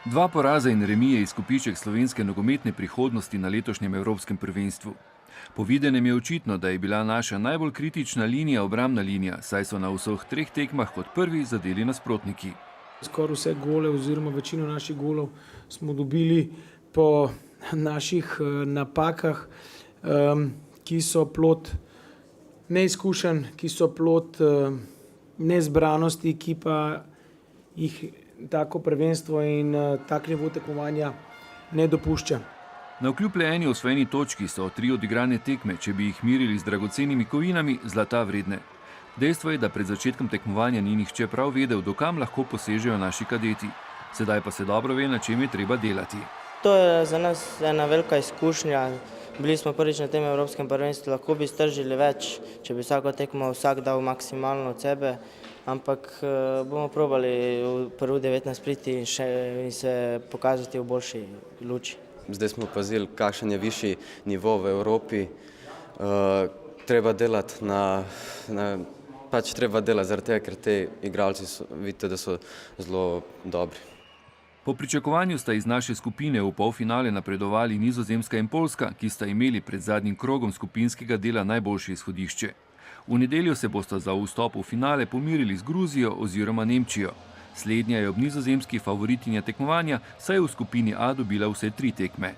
2 poraza in remi je izkupiček slovenske nogometne prihodnosti na letošnjem evropskem prvenstvu. Po videnem je očitno, da je bila naša najbolj kritična linija obrambna linija, saj so na vseh 3 tekmah kot prvi zadeli nasprotniki. Skoraj vse gole oziroma večino naših golov smo dobili po naših napakah, ki so plod neizkušenj, ki so plod nezbranosti, ki pa jih tako prvenstvo in tak nivo tekmovanja ne dopušča. Navkljub le eni osvojeni točki so 3 odigrane tekme, če bi jih merili z dragocenimi kovinami, zlata vredne. Dejstvo je, da pred začetkom tekmovanja ni nihče prav vedel, dokam lahko posežejo naši kadeti. Sedaj pa se dobro ve, na čem je treba delati. To je za nas ena velika izkušnja. Bili smo prvič na tem evropskem prvenstvu, lahko bi stržili več, če bi vsako tekmo vsak dal maksimalno od sebe, ampak bomo probali v prvi 19 priti in se pokazati v boljši luči. Zdaj smo opazili, kakšen je višji nivo v Evropi. Treba delati zaradi tega, ker te igralci vidite, da so zelo dobri. Po pričakovanju sta iz naše skupine v polfinale napredovali Nizozemska in Poljska, ki sta imeli pred zadnjim krogom skupinskega dela najboljše izhodišče. V nedeljo se bosta za vstop v finale pomirili z Gruzijo oziroma Nemčijo. Slednja je ob Nizozemski favoritinja tekmovanja, saj je v skupini A dobila vse 3 tekme.